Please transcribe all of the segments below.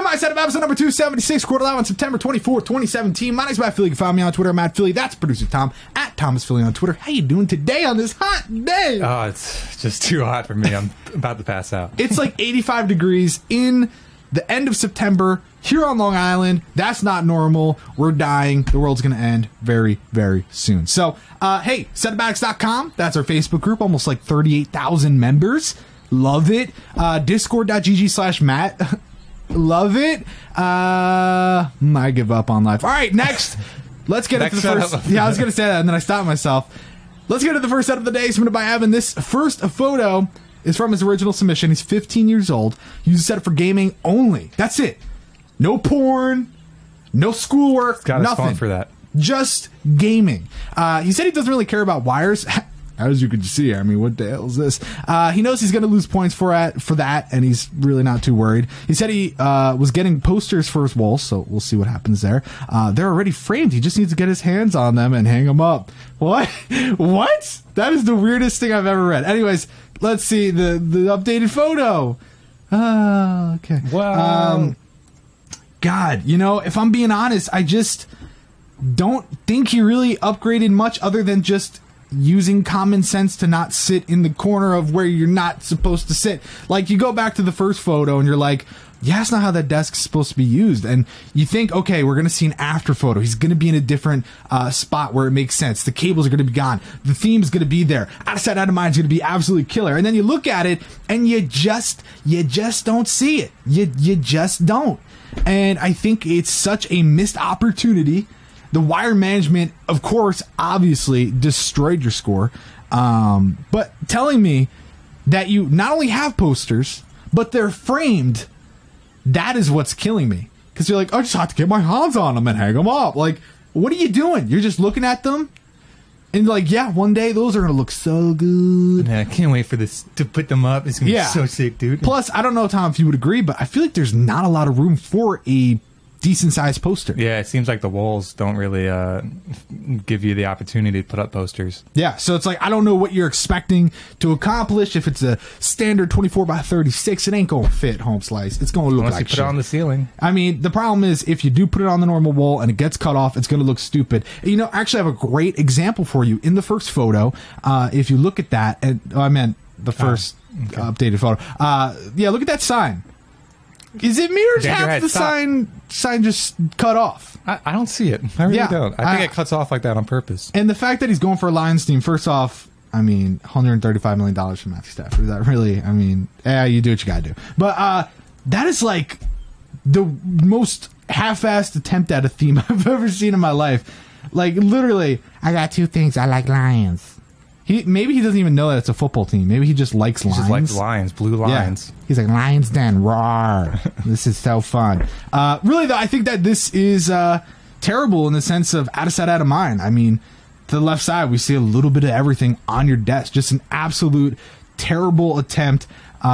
my setup episode number 276, quarter live on September 24th, 2017. My name's Matt Philly. You can find me on Twitter. I'm Matt Philly. That's producer Tom at Thomas Philly on Twitter. How you doing today on this hot day? Oh, it's just too hot for me. I'm about to pass out. It's like 85 degrees in the end of September here on Long Island. That's not normal. We're dying. The world's going to end very, very soon. So, hey, setupbacks.com. That's our Facebook group. Almost like 38,000 members. Love it. Discord.gg/Matt. Love it. I give up on life. All right, next. Let's get into the first. Yeah, I was going to say that, and then I stopped myself. Let's get into the first set of the day, submitted by Evan. This first photo is from his original submission. He's 15 years old. Uses a setup for gaming only. That's it. No porn, no schoolwork, got his nothing. phone for that. Just gaming. He said he doesn't really care about wires. As you can see, I mean, what the hell is this? He knows he's going to lose points for that, and he's really not too worried. He said he was getting posters for his walls, so we'll see what happens there. They're already framed. He just needs to get his hands on them and hang them up. What? What? That is the weirdest thing I've ever read. Anyways, let's see the updated photo. Okay. Wow. God, you know, if I'm being honest, I just don't think he really upgraded much other than just using common sense to not sit in the corner of where you're not supposed to sit. Like, you go back to the first photo and you're like, yeah, that's not how that desk is supposed to be used. And you think, okay, we're going to see an after photo. He's going to be in a different spot where it makes sense. The cables are going to be gone. The theme is going to be there. Out of sight, out of mind is going to be absolutely killer. And then you look at it and you just don't see it. You just don't. And I think it's such a missed opportunity. The wire management, of course, obviously destroyed your score. But telling me that you not only have posters, but they're framed, that is what's killing me. Because you're like, I just have to get my hands on them and hang them up. Like, what are you doing? You're just looking at them? And like, yeah, one day those are going to look so good. Man, I can't wait for this to put them up. It's going to be so sick, dude. Plus, I don't know, Tom, if you would agree, but I feel like there's not a lot of room for a decent-sized poster. Yeah, it seems like the walls don't really give you the opportunity to put up posters. Yeah, so it's like, I don't know what you're expecting to accomplish. If it's a standard 24x36, it ain't going to fit, home slice. It's going to look Unless like you put shit. it on the ceiling. I mean, the problem is, if you do put it on the normal wall and it gets cut off, it's going to look stupid. And, you know, actually, I have a great example for you in the first photo. If you look at that, and I meant the first updated photo. Yeah, look at that sign. Is it mirrors half the sign just cut off? I don't see it. I really don't. I think it cuts off like that on purpose. And the fact that he's going for a Lions theme, first off, I mean, $135 million from Matthew Stafford. Is that really, I mean, you do what you got to do. But that is like the most half-assed attempt at a theme I've ever seen in my life. Like, literally, I got two things. I like lions. Maybe he doesn't even know that it's a football team. Maybe he just likes lions. He just likes lions, blue lions. Yeah. He's like, Lions Den, roar. This is so fun. Really, though, I think that this is terrible in the sense of out of sight, out of mind. I mean, to the left side, we see a little bit of everything on your desk. Just an absolute terrible attempt at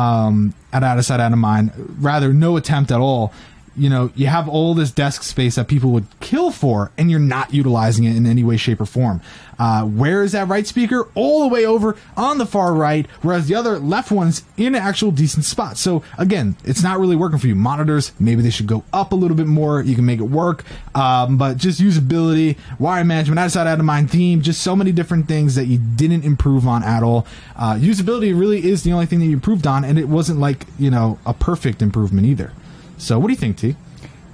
out of sight, out of mind. Rather, no attempt at all. You know, you have all this desk space that people would kill for, and you're not utilizing it in any way, shape, or form. Where is that right speaker? All the way over on the far right, whereas the other left one's in an actual decent spot. So, again, it's not really working for you. Monitors, maybe they should go up a little bit more. You can make it work. But just usability, wire management, out of sight, out of mind theme, just so many different things that you didn't improve on at all. Usability really is the only thing that you improved on, and it wasn't like, you know, a perfect improvement either. So what do you think, T?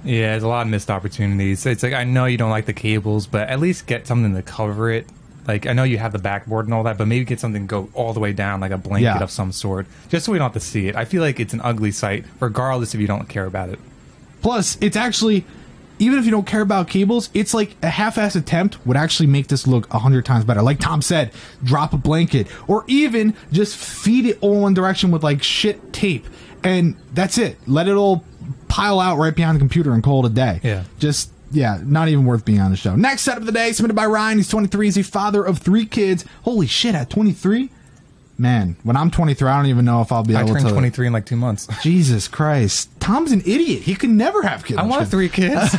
Yeah, there's a lot of missed opportunities. It's like, I know you don't like the cables, but at least get something to cover it. Like, I know you have the backboard and all that, but maybe get something to go all the way down, like a blanket of some sort, just so we don't have to see it. I feel like it's an ugly sight, regardless if you don't care about it. Plus, it's actually, even if you don't care about cables, it's like a half-assed attempt would actually make this look 100 times better. Like Tom said, drop a blanket, or even just feed it all one direction with like shit tape, and that's it. Let it all pile out right behind the computer and call it a day. Yeah. Just, yeah, not even worth being on the show. Next setup of the day, submitted by Ryan. He's 23. He's a father of 3 kids. Holy shit, at 23? Man, when I'm 23, I don't even know if I'll be able to. I turned 23 in like 2 months. Jesus Christ. Tom's an idiot. He could never have kids. I want 3 kids.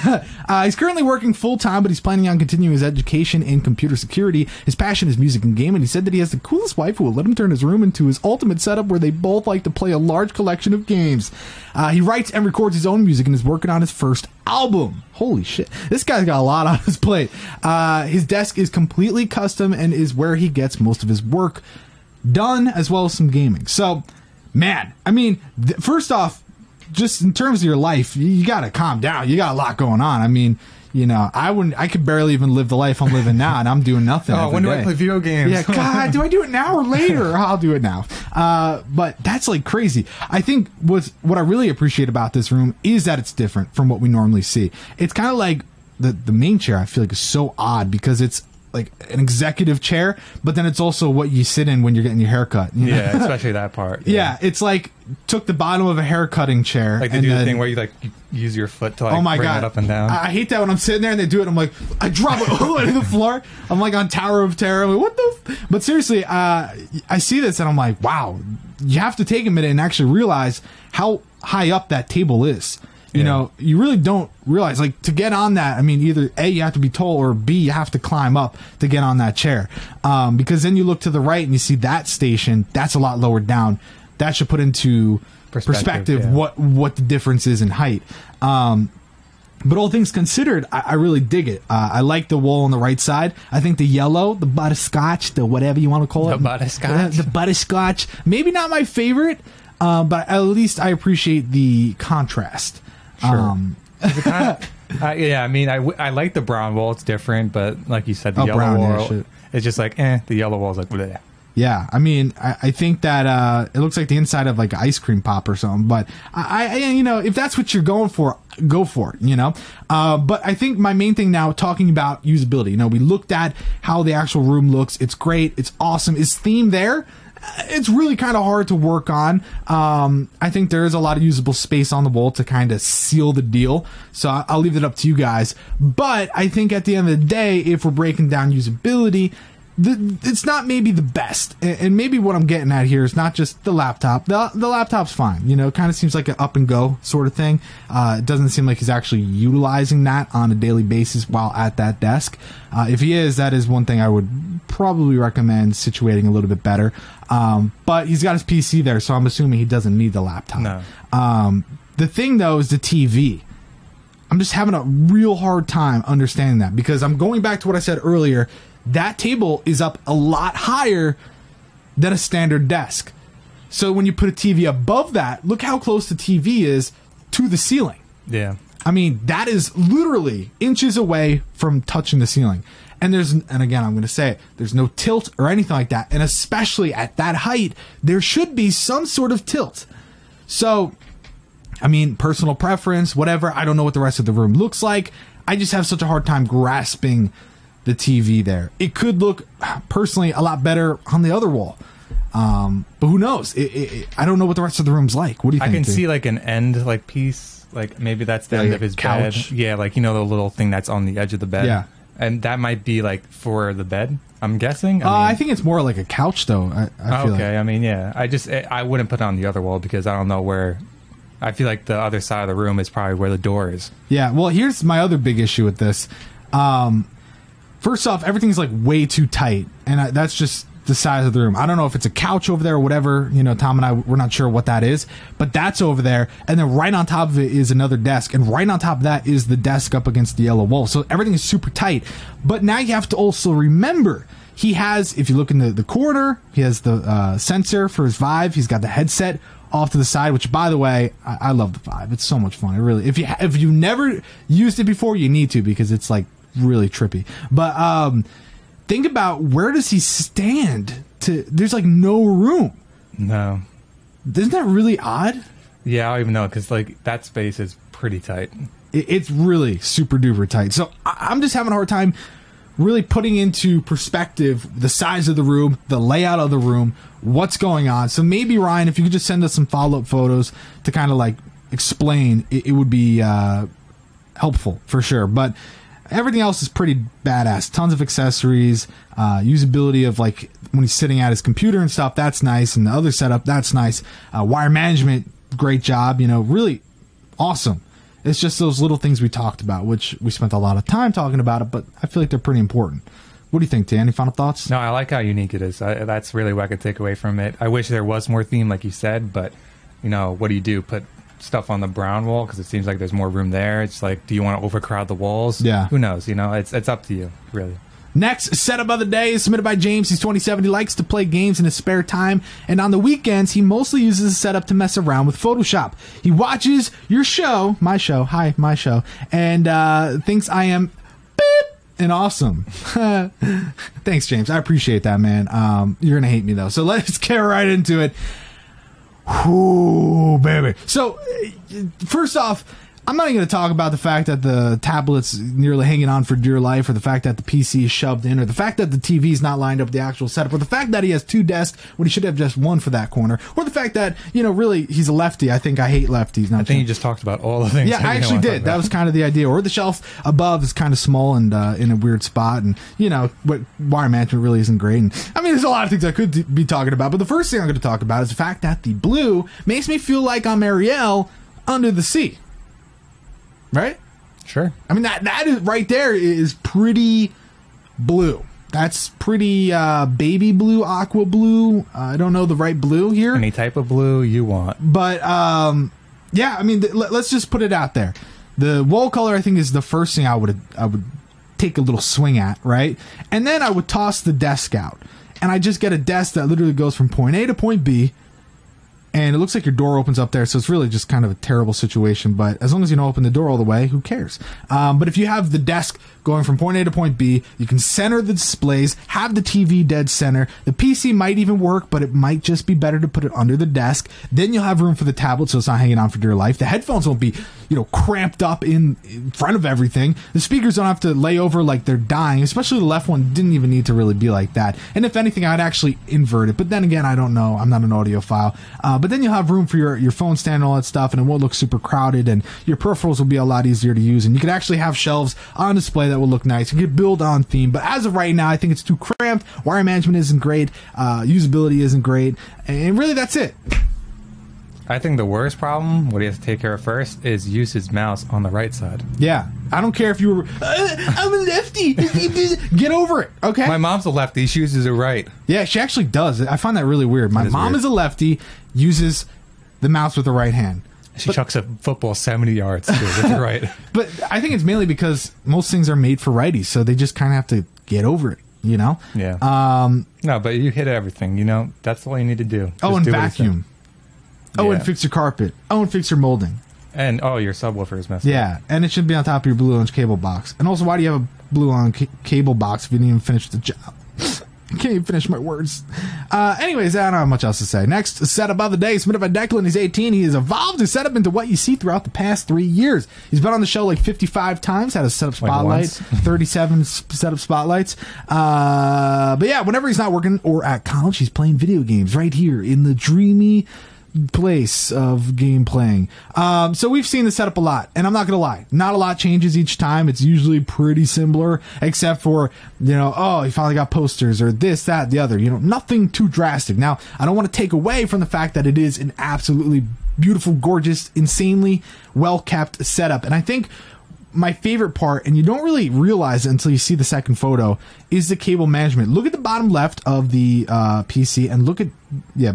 He's currently working full-time, but he's planning on continuing his education in computer security. His passion is music and gaming. He said that he has the coolest wife who will let him turn his room into his ultimate setup where they both like to play a large collection of games. He writes and records his own music and is working on his first album. Holy shit. This guy's got a lot on his plate. His desk is completely custom and is where he gets most of his work done, as well as some gaming. So, man, I mean, first off, just in terms of your life, you got to calm down. You got a lot going on. I mean, you know, I could barely even live the life I'm living now, and I'm doing nothing. When do I play video games? Yeah, God, do I do it now or later? I'll do it now. But that's like crazy. I think what I really appreciate about this room is that it's different from what we normally see. It's kind of like the main chair, I feel like, is so odd because it's like an executive chair, but then it's also what you sit in when you're getting your hair cut. You know? Yeah, especially that part. Yeah, it's like took the bottom of a hair cutting chair. Like they do the thing where you like use your foot to like bring it up and down. I hate that when I'm sitting there and they do it. I'm like, I drop it all to the floor. I'm like on Tower of Terror. I'm like, what the? But seriously, I see this and I'm like, wow, you have to take a minute and actually realize how high up that table is. You know, you really don't realize, like, to get on that, I mean, either A, you have to be tall, or B, you have to climb up to get on that chair. Because then you look to the right and you see that station, that's a lot lower down. That should put into perspective what the difference is in height. But all things considered, I really dig it. I like the wall on the right side. I think the yellow, the butterscotch, the whatever you want to call it. The butterscotch? The butterscotch. Maybe not my favorite, but at least I appreciate the contrast. Sure. Yeah, I mean, I like the brown wall. It's different, but like you said, the yellow wall, it's just like, the yellow wall's like, bleh. Yeah, I mean, I think that it looks like the inside of like an ice cream pop or something. But I you know, if that's what you're going for, go for it. You know. But I think my main thing now, talking about usability. You know, we looked at how the actual room looks. It's great. It's awesome. Is theme there? It's really kind of hard to work on. I think there is a lot of usable space on the wall to kind of seal the deal. So I'll leave it up to you guys. But I think at the end of the day, if we're breaking down usability, it's not maybe the best. And maybe what I'm getting at here is not just the laptop. The laptop's fine. You know, it kind of seems like an up and go sort of thing. It doesn't seem like he's actually utilizing that on a daily basis while at that desk. If he is, that is one thing I would probably recommend situating a little bit better. But he's got his PC there, so I'm assuming he doesn't need the laptop. No. The thing, though, is the TV. I'm just having a real hard time understanding that because I'm going back to what I said earlier. That table is up a lot higher than a standard desk. So when you put a TV above that, look how close the TV is to the ceiling. Yeah. I mean, that is literally inches away from touching the ceiling. And again, I'm going to say it, there's no tilt or anything like that. And especially at that height, there should be some sort of tilt. So, I mean, personal preference, whatever. I don't know what the rest of the room looks like. I just have such a hard time grasping the TV there. It could look, personally, a lot better on the other wall. But who knows? I don't know what the rest of the room's like. What do you think? I can see like an end like piece. Like maybe that's the end of his couch. Bed. Yeah, like, you know, the little thing that's on the edge of the bed. Yeah. And that might be like for the bed, I'm guessing. I think it's more like a couch, though. I feel okay. Like. I mean, yeah. I wouldn't put it on the other wall because I don't know where. I feel like the other side of the room is probably where the door is. Yeah. Well, here's my other big issue with this. First off, everything's like way too tight, and that's just the size of the room. I don't know if it's a couch over there or whatever. You know, Tom and I, we're not sure what that is, but that's over there. And then right on top of it is another desk, and right on top of that is the desk up against the yellow wall. So everything is super tight. But now you have to also remember, he has, if you look in the corner, he has the sensor for his Vive. He's got the headset off to the side, which, by the way, I love the Vive. It's so much fun. It really, if you never used it before, you need to, because it's like really trippy. But think about, where does he stand? There's like no room. No. Isn't that really odd? Yeah, I don't even know, because like that space is pretty tight. It's really super duper tight. So I'm just having a hard time really putting into perspective the size of the room, the layout of the room, what's going on. So maybe, Ryan, if you could just send us some follow-up photos to kind of like explain, it would be helpful for sure. But Everything else is pretty badass. Tons of accessories, usability of like when he's sitting at his computer and stuff. That's nice. And the other setup, that's nice. Wire management, great job. You know, really awesome. It's just those little things we talked about, which we spent a lot of time talking about it, but I feel like they're pretty important. What do you think, Dan? Any final thoughts? No, I like how unique it is. That's really what I could take away from it. I wish there was more theme, like you said, but, you know, what do? Put stuff on the brown wall because it seems like there's more room there. It's like, do you want to overcrowd the walls? Yeah. Who knows? You know, it's up to you, really. Next setup of the day is submitted by James. He's 27. He likes to play games in his spare time, and on the weekends, he mostly uses the setup to mess around with Photoshop. He watches your show, my show, and thinks I am beep and awesome. Thanks, James. I appreciate that, man. You're going to hate me, though, so let's get right into it. Ooh, baby. So, first off, I'm not even going to talk about the fact that the tablet's nearly hanging on for dear life, or the fact that the PC is shoved in, or the fact that the TV's not lined up with the actual setup, or the fact that he has 2 desks when he should have just 1 for that corner, or the fact that, you know, really, he's a lefty. I think I hate lefties. I think you just talked about all the things. Yeah, I actually did. That was kind of the idea. Or the shelf above is kind of small and in a weird spot, and, you know, what wire management really isn't great. And, I mean, there's a lot of things I could be talking about, but the first thing I'm going to talk about is the fact that the blue makes me feel like I'm Ariel under the sea. Right? Sure. I mean, that is right there is pretty blue. That's pretty baby blue, aqua blue. I don't know the right blue here. Any type of blue you want. But, yeah, I mean, let's just put it out there. The wall color, I think, is the first thing I would take a little swing at, right? And then I would toss the desk out. And I just get a desk that literally goes from point A to point B. And it looks like your door opens up there, so it's really just kind of a terrible situation. But as long as you don't open the door all the way, who cares? But if you have the desk going from point A to point B, you can center the displays, have the TV dead center. The PC might even work, but it might just be better to put it under the desk. Then you'll have room for the tablet, so it's not hanging on for dear life. The headphones won't be, you know, cramped up in front of everything. The speakers don't have to lay over like they're dying, especially the left one didn't even need to really be like that. And if anything, I'd actually invert it. But then again, I don't know. I'm not an audiophile. But then you'll have room for your phone stand and all that stuff, and it won't look super crowded, and your peripherals will be a lot easier to use. And you could actually have shelves on display that will look nice. You could build on theme. But as of right now, I think it's too cramped. Wire management isn't great. Usability isn't great. And really, that's it. I think the worst problem, what he has to take care of first, is use his mouse on the right side. Yeah. I don't care if you were, I'm a lefty. Get over it, okay? My mom's a lefty. She uses it right. Yeah, she actually does. I find that really weird. My mom is a lefty, uses the mouse with the right hand. She chucks a football 70 yards, too, with the right. But I think it's mainly because most things are made for righties, so they just kind of have to get over it, you know? Yeah. No, but you hit everything, you know? That's all you need to do. Oh, and vacuum. Oh, and fix your carpet. Oh, and fix your molding. And, your subwoofer is messed up. Yeah, and it should be on top of your Blue Orange cable box. And also, why do you have a Blue Orange cable box if you didn't even finish the job? I can't even finish my words. Anyways, I don't have much else to say. Next setup of the day, submitted by Declan. He's 18. He has evolved his setup into what you see throughout the past 3 years. He's been on the show like 55 times, had a setup spotlight, 37 setup spotlights. But yeah, whenever he's not working or at college, he's playing video games right here in the dreamy place of game playing. So we've seen the setup a lot, and I'm not gonna lie, not a lot changes each time. It's usually pretty similar, except for, you know, oh, he finally got posters, or this, that, the other, you know, nothing too drastic. Now, I don't want to take away from the fact that it is an absolutely beautiful, gorgeous, insanely well-kept setup, and I think my favorite part, and you don't really realize it until you see the second photo, is the cable management. Look at the bottom left of the PC, and look at,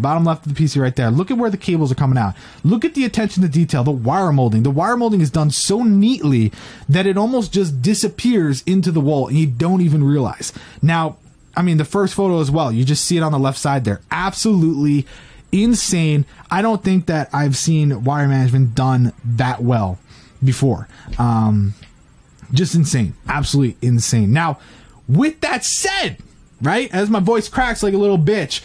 bottom left of the PC right there. Look at where the cables are coming out. Look at the attention to detail, the wire molding. The wire molding is done so neatly that it almost just disappears into the wall, and you don't even realize. Now, I mean, the first photo as well, you just see it on the left side there. Absolutely insane. I don't think that I've seen wire management done that well before. Just insane. Absolutely insane. Now, with that said, right, as my voice cracks like a little bitch,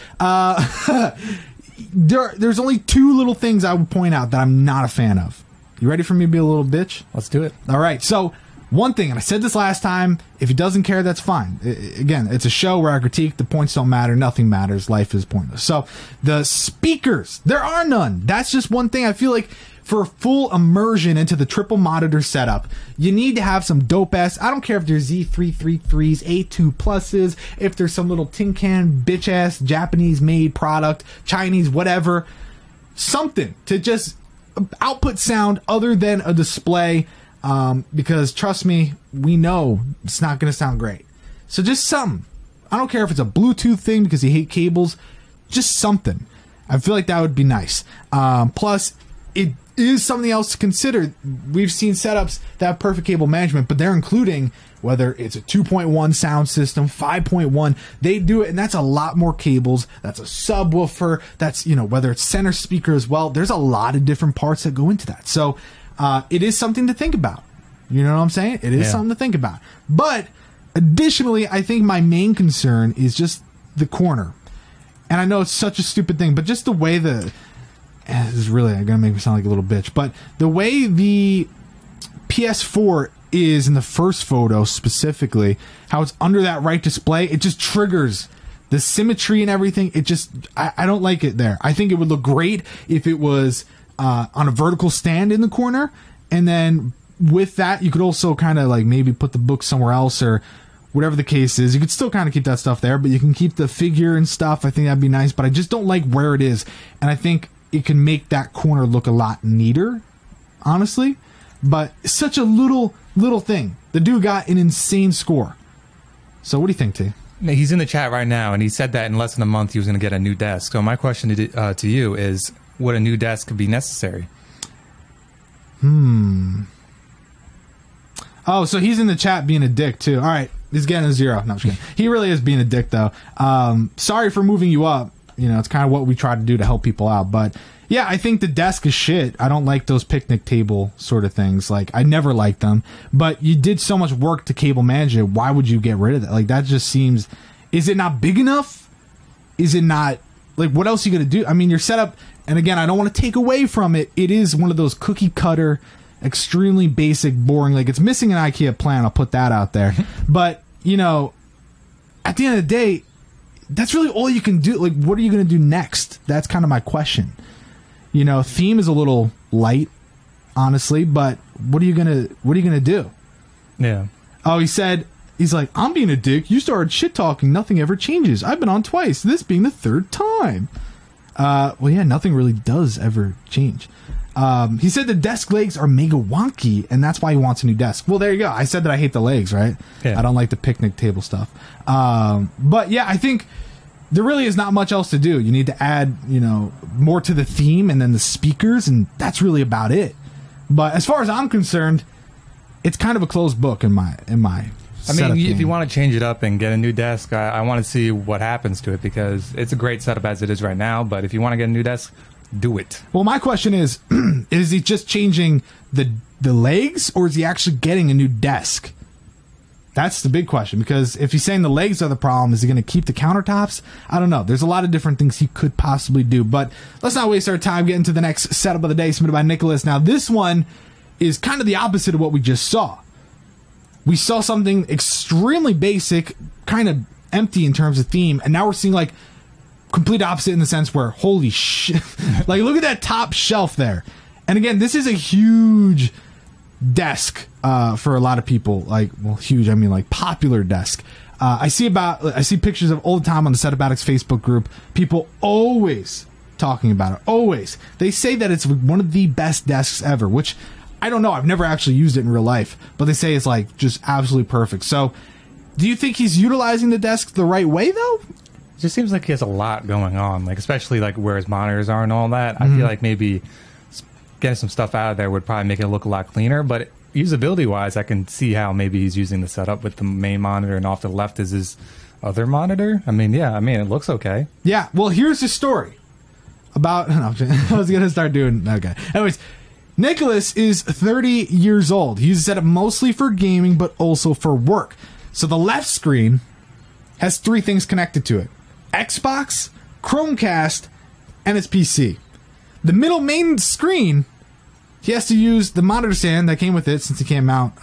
there's only 2 little things I would point out that I'm not a fan of. You ready for me to be a little bitch? Let's do it. All right. So, one thing, and I said this last time, if he doesn't care, that's fine. Again, it's a show where I critique, the points don't matter, nothing matters, life is pointless. So, the speakers, there are none. That's just one thing I feel like for full immersion into the triple monitor setup, you need to have some dope ass. I don't care if there's Z333s, A2 pluses, if there's some little tin can bitch ass Japanese made product, Chinese, whatever, something to just output sound other than a display. Because trust me, we know it's not going to sound great. So just something. I don't care if it's a Bluetooth thing because you hate cables, just something. I feel like that would be nice. Plus, it is something else to consider. We've seen setups that have perfect cable management, but they're including whether it's a 2.1 sound system, 5.1, they do it, and that's a lot more cables. That's a subwoofer. That's, you know, whether it's center speaker as well. There's a lot of different parts that go into that. So it is something to think about. You know what I'm saying? It is something to think about. But additionally, I think my main concern is just the corner. And I know it's such a stupid thing, but just the way this is really going to make me sound like a little bitch, but the way the PS4 is in the first photo specifically, how it's under that right display, it just triggers the symmetry and everything. It just, I don't like it there. I think it would look great if it was on a vertical stand in the corner, and then with that, you could also kind of like maybe put the book somewhere else or whatever the case is. You could still kind of keep that stuff there, but you can keep the figure and stuff. I think that'd be nice, but I just don't like where it is. And I think it can make that corner look a lot neater, honestly. But it's such a little thing. The dude got an insane score. So what do you think, T? He's in the chat right now, and he said that in less than a month he was going to get a new desk. So my question to you is, would a new desk be necessary? Oh, so he's in the chat being a dick, too. All right. He's getting a 0. No, I'm just kidding. He really is being a dick, though. Sorry for moving you up. You know, it's kind of what we try to do to help people out. But, yeah, I think the desk is shit. I don't like those picnic table sort of things. Like, I never liked them. But you did so much work to cable manage it. Why would you get rid of that? Like, that just seems... Is it not big enough? Is it not... Like, what else are you going to do? I mean, your setup... And, again, I don't want to take away from it. It is one of those cookie-cutter... extremely basic, boring, like it's missing an IKEA plan, I'll put that out there. But, you know, at the end of the day, that's really all you can do. Like, what are you going to do next? That's kind of my question. You know, theme is a little light, honestly, but what are you going to do? Yeah. Oh, he's like, I'm being a dick. You started shit talking. Nothing ever changes. I've been on twice. This being the third time. Well, yeah, nothing really does ever change. He said the desk legs are mega wonky, and that's why he wants a new desk. Well, there you go. I said that I hate the legs, right? Yeah. I don't like the picnic table stuff. But yeah, I think there really is not much else to do. You need to add, you know, more to the theme and then the speakers, and that's really about it. But as far as I'm concerned, it's kind of a closed book in my I mean, if you want to change it up and get a new desk, I want to see what happens to it, because it's a great setup as it is right now. But if you want to get a new desk, do it. Well, my question is he just changing the legs, or is he actually getting a new desk? That's the big question, because if he's saying the legs are the problem, is he going to keep the countertops? I don't know. There's a lot of different things he could possibly do, but let's not waste our time getting to the next setup of the day submitted by Nicolas. Now, this one is kind of the opposite of what we just saw. We saw something extremely basic, kind of empty in terms of theme, and now we're seeing like complete opposite in the sense where, holy shit, like look at that top shelf there. And again, this is a huge desk for a lot of people. Like, well, huge, I mean like popular desk. I see pictures of all the time on the Setup Addicts Facebook group. People always talking about it. Always. They say that it's one of the best desks ever, which I don't know. I've never actually used it in real life, but they say it's like just absolutely perfect. So do you think he's utilizing the desk the right way though? It just seems like he has a lot going on, like especially like where his monitors are and all that. Mm-hmm. I feel like maybe getting some stuff out of there would probably make it look a lot cleaner, but usability wise, I can see how maybe he's using the setup with the main monitor and off to the left is his other monitor. I mean, yeah, it looks okay. Yeah. Well, here's the story about, no, I was going to start doing, okay. Anyways, Nicolas is 30 years old. He uses the setup mostly for gaming, but also for work. So the left screen has 3 things connected to it: Xbox, Chromecast, and his PC. The middle main screen, he has to use the monitor stand that came with it, since he can't mount,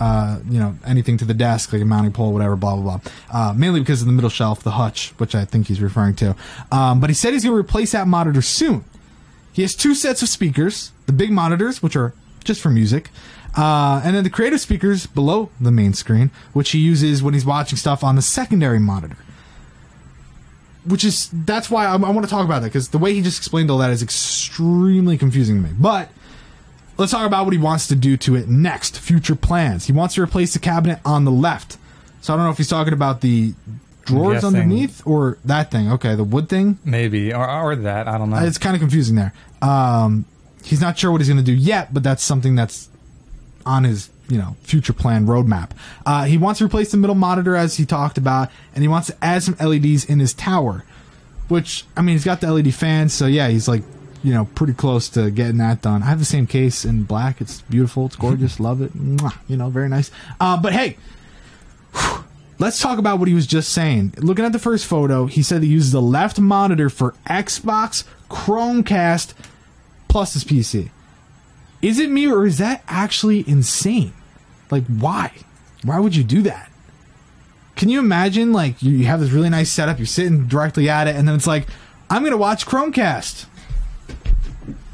anything to the desk, like a mounting pole, whatever, blah, blah, blah. Mainly because of the middle shelf, the hutch, which I think he's referring to. But he said he's going to replace that monitor soon. He has 2 sets of speakers, the big monitors, which are just for music, and then the creative speakers below the main screen, which he uses when he's watching stuff on the secondary monitor. That's why I want to talk about that, because the way he just explained all that is extremely confusing to me. But let's talk about what he wants to do to it next. Future plans. He wants to replace the cabinet on the left. So I don't know if he's talking about the drawers underneath or that thing. Okay, the wood thing? Maybe. Or that. I don't know. It's kind of confusing there. He's not sure what he's going to do yet, but that's something that's on his future plan roadmap. He wants to replace the middle monitor, as he talked about, and he wants to add some LEDs in his tower, which, I mean, he's got the LED fans, so yeah, he's like, pretty close to getting that done. I have the same case in black. It's beautiful. It's gorgeous. Love it. Mwah, very nice. But hey, let's talk about what he was just saying. Looking at the first photo, he said he uses the left monitor for Xbox, Chromecast, plus his PC. Is it me, or is that actually insane? Like, why? Why would you do that? Can you imagine, like, you have this really nice setup, you're sitting directly at it, and then it's like, I'm going to watch Chromecast.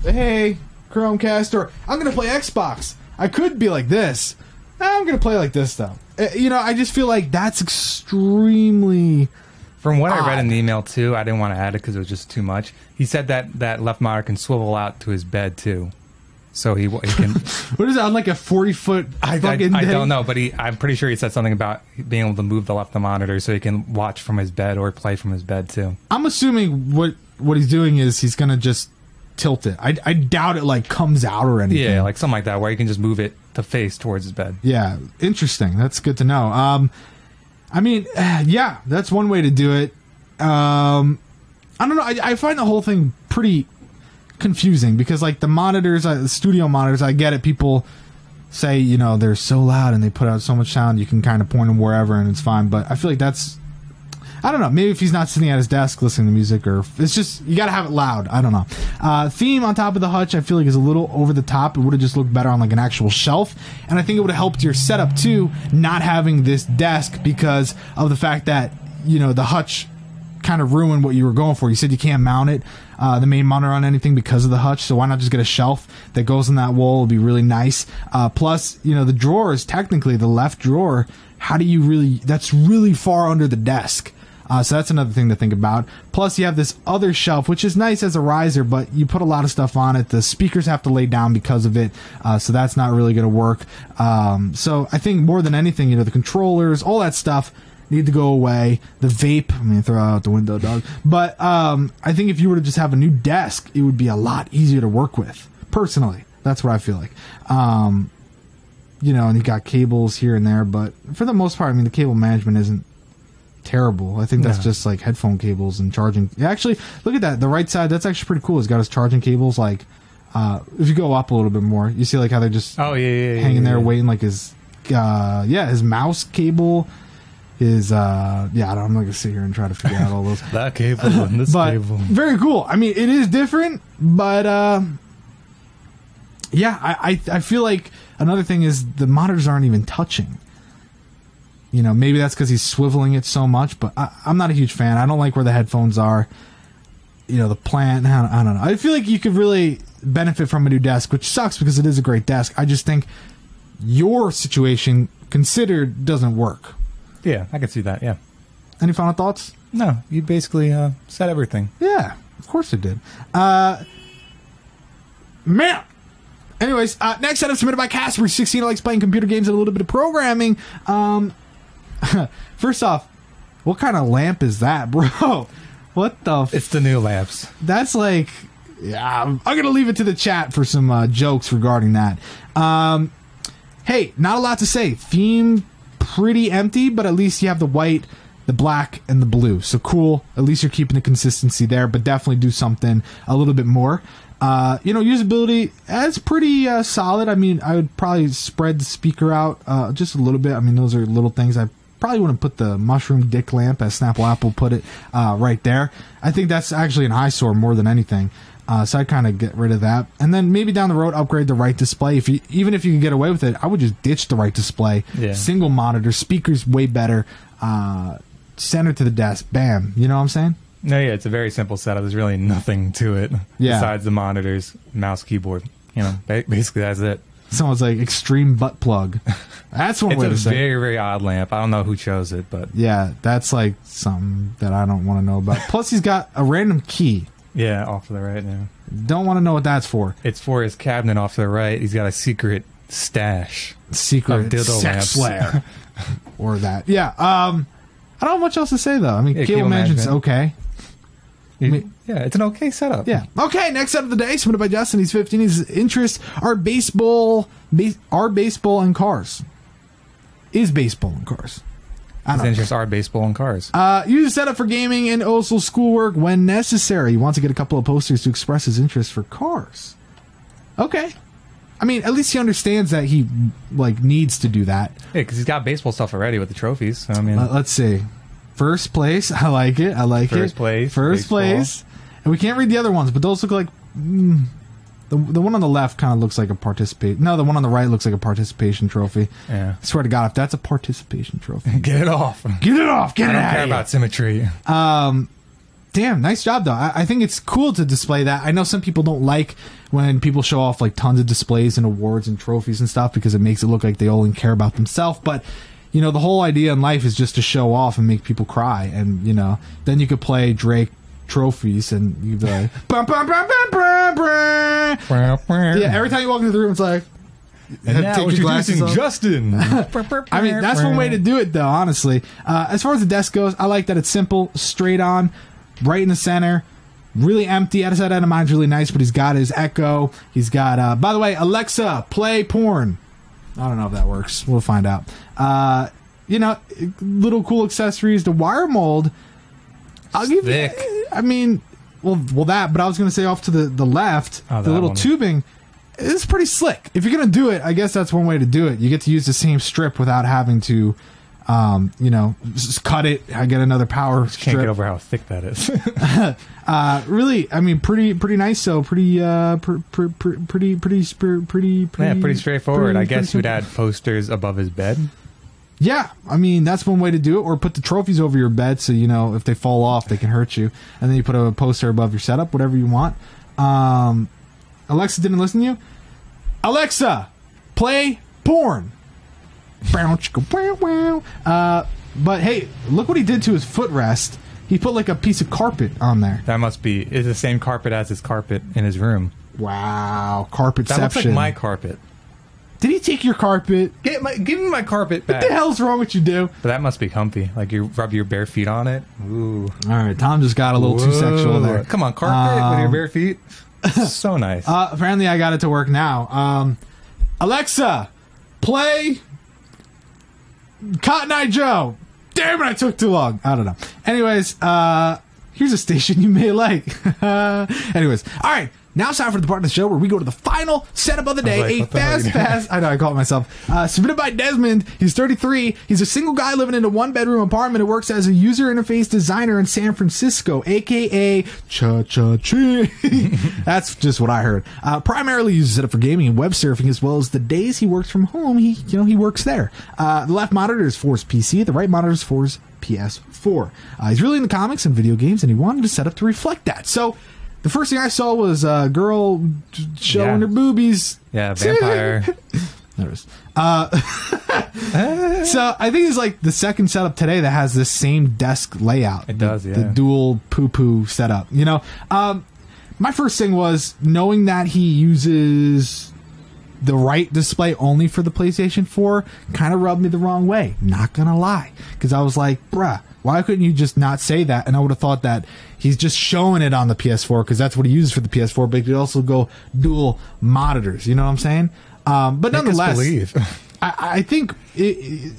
Hey, Chromecast, or I'm going to play Xbox. I could be like this. I'm going to play like this, though. I just feel like that's extremely... From what I read in the email, too, I didn't want to add it because it was just too much. He said that left monitor can swivel out to his bed, too. So he can... What is that, on like a 40-foot fucking I don't know, but I'm pretty sure he said something about being able to move the left monitor so he can watch from his bed or play from his bed, too. I'm assuming what he's doing is he's going to just tilt it. I doubt it, like, comes out or anything. Yeah, like something like that, where he can just move it to face towards his bed. Yeah, interesting. That's good to know. I mean, yeah, that's one way to do it. I don't know. I find the whole thing pretty confusing because, like, the monitors, the studio monitors, I get it. People say, they're so loud and they put out so much sound, you can kind of point them wherever and it's fine. But I feel like that's, I don't know. Maybe if he's not sitting at his desk listening to music, or it's just, you got to have it loud. I don't know. Theme on top of the hutch, I feel like is a little over the top. It would have just looked better on like an actual shelf. And I think it would have helped your setup too, not having this desk because of the fact that, the hutch kind of ruined what you were going for. You said you can't mount it, the main monitor, on anything because of the hutch. So why not just get a shelf that goes in that wall? It would be really nice. Plus, the drawers, technically the left drawer, how do you really, that's really far under the desk. So that's another thing to think about. Plus, you have this other shelf, which is nice as a riser, but you put a lot of stuff on it. The speakers have to lay down because of it, so that's not really going to work. So I think more than anything, the controllers, all that stuff need to go away. The vape, throw it out the window, dog. But I think if you were to just have a new desk, it would be a lot easier to work with. Personally, that's what I feel like. And you got cables here and there, but for the most part, the cable management isn't terrible. I think that's just like headphone cables and charging. Actually, look at that. The right side, that's actually pretty cool. It's got his charging cables. Like, if you go up a little bit more, you see like how they're just hanging there waiting. Like his mouse cable. I'm not gonna sit here and try to figure out all those. That cable and this cable. Very cool. It is different, but I feel like another thing is the monitors aren't even touching. Maybe that's because he's swiveling it so much, but I'm not a huge fan. I don't like where the headphones are. The plant, I don't know. I feel like you could really benefit from a new desk, which sucks because it is a great desk. I just think your situation considered doesn't work. Yeah, I can see that, yeah. Any final thoughts? No, you basically said everything. Yeah, of course it did. Man! Anyways, next setup submitted by Kasper. 16 likes playing computer games and a little bit of programming. First off, what kind of lamp is that, bro? What the... It's the new lamps. That's like... Yeah, I'm going to leave it to the chat for some jokes regarding that. Hey, not a lot to say. Theme, pretty empty, but at least you have the white, the black, and the blue. So cool. At least you're keeping the consistency there, but definitely do something a little bit more. Usability, that's pretty solid. I would probably spread the speaker out just a little bit. Those are little things. I probably wouldn't put the mushroom dick lamp, as Snapple Apple put it, right there. I think that's actually an eyesore more than anything. So I'd kind of get rid of that. And then maybe down the road, upgrade the right display. Even if you can get away with it, I would just ditch the right display. Yeah. Single monitor, speakers way better, center to the desk, bam. You know what I'm saying? No, yeah, it's a very simple setup. There's really nothing to it besides the monitors, mouse, keyboard. You know, basically that's it. Someone's like extreme butt plug. That's one way to say. It's a very, very odd lamp. I don't know who chose it, but yeah, that's like something that I don't want to know about. Plus, he's got a random key. Yeah, off to the right now. Don't want to know what that's for. It's for his cabinet off to the right. He's got a secret stash. Secret dildo sex lamps. flare. Or that. Yeah. I don't have much else to say, though. I mean, cable management's okay. Yeah, it's an okay setup. Yeah. Okay, next set of the day, submitted by Justin. He's 15. His interests are baseball and cars. Is baseball and cars. His interests are baseball and cars. Use a setup for gaming and also schoolwork when necessary. He wants to get a couple of posters to express his interest for cars. Okay. I mean, at least he understands that he needs to do that. Yeah, because he's got baseball stuff already with the trophies. So, I mean, let's see. First place. I like it. First place. First place. And we can't read the other ones, but those look like... The one on the left kind of looks like a participate. No, the one on the right looks like a participation trophy. Yeah. I swear to God, if that's a participation trophy... Get it off. Get it off. Get it out. I don't care about symmetry. Damn, nice job, though. I think it's cool to display that. I know some people don't like when people show off like tons of displays and awards and trophies and stuff because it makes it look like they only care about themselves. But, you know, the whole idea in life is just to show off and make people cry. And, you know, then you could play Drake trophies and you'd be like... Yeah, every time you walk into the room, it's like... And now introducing Justin. I mean, that's one way to do it, though, honestly. As far as the desk goes, I like that it's simple, straight on, right in the center, really empty. Outside of mine's really nice, but he's got his Echo. He's got, by the way, Alexa, play porn. I don't know if that works. We'll find out. You know, little cool accessories. The wire mold, I'll give you... I mean, well, that, but I was going to say off to the left, the little tubing... It's pretty slick. If you're going to do it, I guess that's one way to do it. You get to use the same strip without having to, you know, just cut it. I get another power strip. Can't get over how thick that is. Really, I mean, pretty nice. So pretty straightforward. I guess you'd add posters above his bed. Yeah, I mean, that's one way to do it. Or put the trophies over your bed so, you know, if they fall off, they can hurt you. And then you put a poster above your setup, whatever you want. Alexa didn't listen to you? Alexa, play porn. But hey, look what he did to his footrest. He put like a piece of carpet on there. That must be... It's the same carpet as his carpet in his room. Wow, carpetception. That looks like my carpet. Did he take your carpet? Give me my carpet back. What the hell's wrong with you, dude? But that must be comfy. Like you rub your bare feet on it. Ooh. All right, Tom just got a little too sexual there. Come on, carpet with your bare feet. So nice. Apparently I got it to work now. Alexa, play Cotton Eye Joe. Damn it, I took too long. I don't know. Anyways, here's a station you may like. Anyways, all right. Now it's time for the part of the show where we go to the final setup of the day. A fast. I know, I call it myself. Submitted by Desmond. He's 33. He's a single guy living in a one-bedroom apartment who works as a user interface designer in San Francisco, a.k.a. Cha-cha-ching. That's just what I heard. Primarily uses it for gaming and web surfing, as well as the days he works from home, he works there. The left monitor is for his PC. The right monitor is for his PS4. He's really into comics and video games, and he wanted a setup to reflect that. So... the first thing I saw was a girl showing her boobies. Yeah, vampire. There it is. So I think it's like the second setup today that has this same desk layout. It does, yeah. The dual poo-poo setup. You know, my first thing was knowing that he uses the right display only for the PlayStation 4 kind of rubbed me the wrong way. Not gonna lie. Because I was like, bruh, why couldn't you just not say that? And I would have thought that he's just showing it on the PS4 because that's what he uses for the PS4, but he could also go dual monitors. You know what I'm saying? But nonetheless, I think...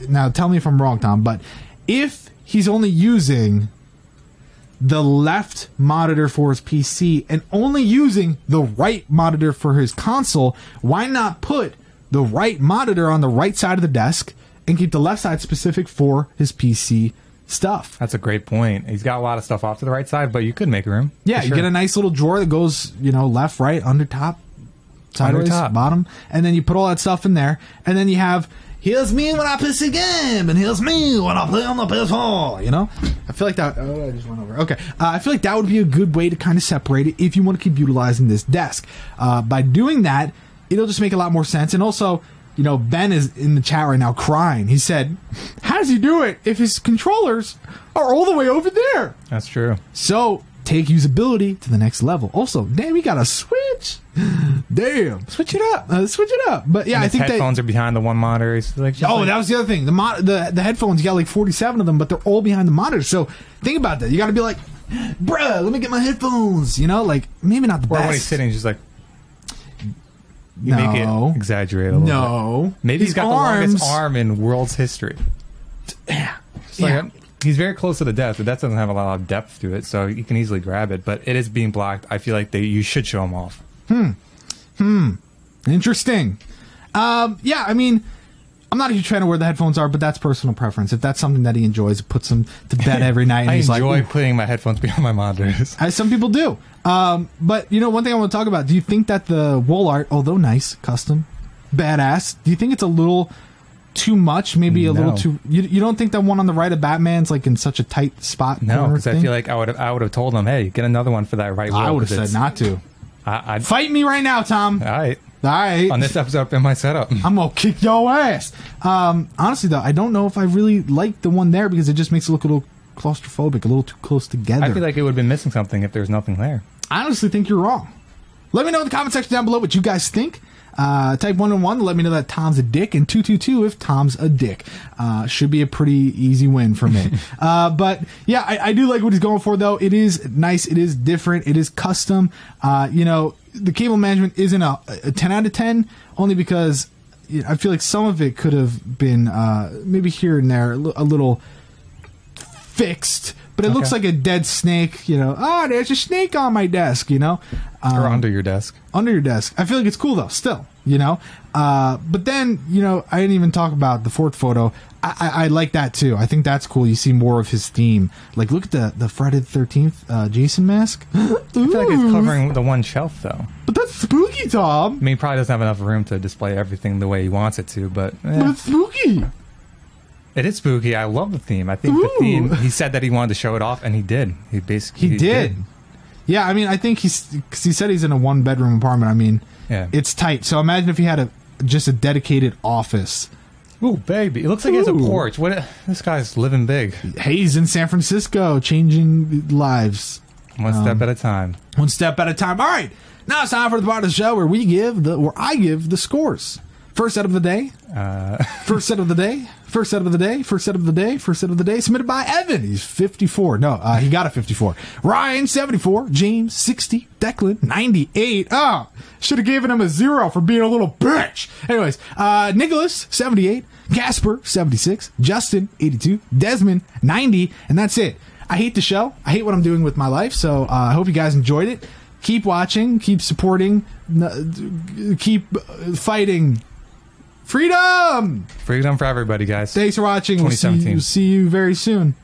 now, tell me if I'm wrong, Tom, but if he's only using the left monitor for his PC and only using the right monitor for his console, why not put the right monitor on the right side of the desk and keep the left side specific for his PC stuff? That's a great point. He's got a lot of stuff off to the right side, but you could make room. Yeah, you get a nice little drawer that goes, you know, left, right, under, top, sideways, bottom, and then you put all that stuff in there, and then you have, here's me when I play a game, and here's me when I play on the PS4, you know? I feel like that... Oh, I just went over. Okay. I feel like that would be a good way to kind of separate it if you want to keep utilizing this desk. By doing that, it'll just make a lot more sense. And also, you know, Ben is in the chat right now crying. He said, how does he do it if his controllers are all the way over there? That's true. So take usability to the next level. Also, damn, we got a Switch. Damn. Switch it up. Switch it up. But yeah, and I think headphones are behind the one monitor. So like, that was the other thing. The headphones, you got like 47 of them, but they're all behind the monitor. So think about that. You got to be like, bruh, let me get my headphones. You know, like maybe not the best. Or when he's sitting, he's just like, make it exaggerate a little bit. Maybe he's got the longest arm in world's history. Yeah. Like, he's very close to the death. The death doesn't have a lot of depth to it, so you can easily grab it. But it is being blocked. I feel like you should show him off. Interesting. Yeah, I mean, I'm not a huge fan of where the headphones are, but that's personal preference. If that's something that he enjoys, puts him to bed every night. And I he's enjoy like, putting my headphones behind my monitors. As some people do. But, you know, one thing I want to talk about, do you think that the wall art, although nice, custom, badass, do you think it's a little too much? Maybe a little too... You don't think that one on the right of Batman's like in such a tight spot? No, because I feel like I would have told him, hey, get another one for that right wall. I would have said not to. Fight me right now, Tom. All right. Alright. On this episode in my setup. I'm gonna kick your ass. Honestly, though, I don't know if I really like the one there because it just makes it look a little claustrophobic, a little too close together. I feel like it would have been missing something if there's nothing there. I honestly think you're wrong. Let me know in the comment section down below what you guys think. Type 111 to let me know that Tom's a dick, and 222 if Tom's a dick. Should be a pretty easy win for me. But yeah, I do like what he's going for, though. It is nice. It is different. It is custom. You know, the cable management isn't a 10 out of 10, only because I feel like some of it could have been maybe here and there a little fixed. But it looks like a dead snake, you know. Oh, there's a snake on my desk, you know. Or under your desk. Under your desk. I feel like it's cool, though, still, you know. But then, you know, I didn't even talk about the fourth photo. I like that, too. I think that's cool. You see more of his theme. Like, look at the Friday the 13th Jason mask. I feel like it's covering the one shelf, though. But that's spooky, Tom. I mean, he probably doesn't have enough room to display everything the way he wants it to, but... But it's spooky. It is spooky. I love the theme. I think the theme, he said that he wanted to show it off, and he did. He did. Yeah, I mean, I think he said he's in a one-bedroom apartment. I mean, it's tight. So imagine if he had just a dedicated office. Ooh, baby. It looks like he has a porch. This guy's living big. Hey, he's in San Francisco, changing lives. One step at a time. One step at a time. All right. Now it's time for the part of the show where I give the scores. First set of the day. First set of the day. First set of the day. First set of the day. First set of the day. Submitted by Evan. He's 54. No, he got a 54. Ryan, 74. James, 60. Declan, 98. Oh, should have given him a 0 for being a little bitch. Anyways, Nicolas, 78. Kasper, 76. Justin, 82. Desmond, 90. And that's it. I hate the show. I hate what I'm doing with my life. So I hope you guys enjoyed it. Keep watching. Keep supporting. Keep fighting. Freedom! Freedom for everybody, guys. Thanks for watching. 2017. We'll see you very soon.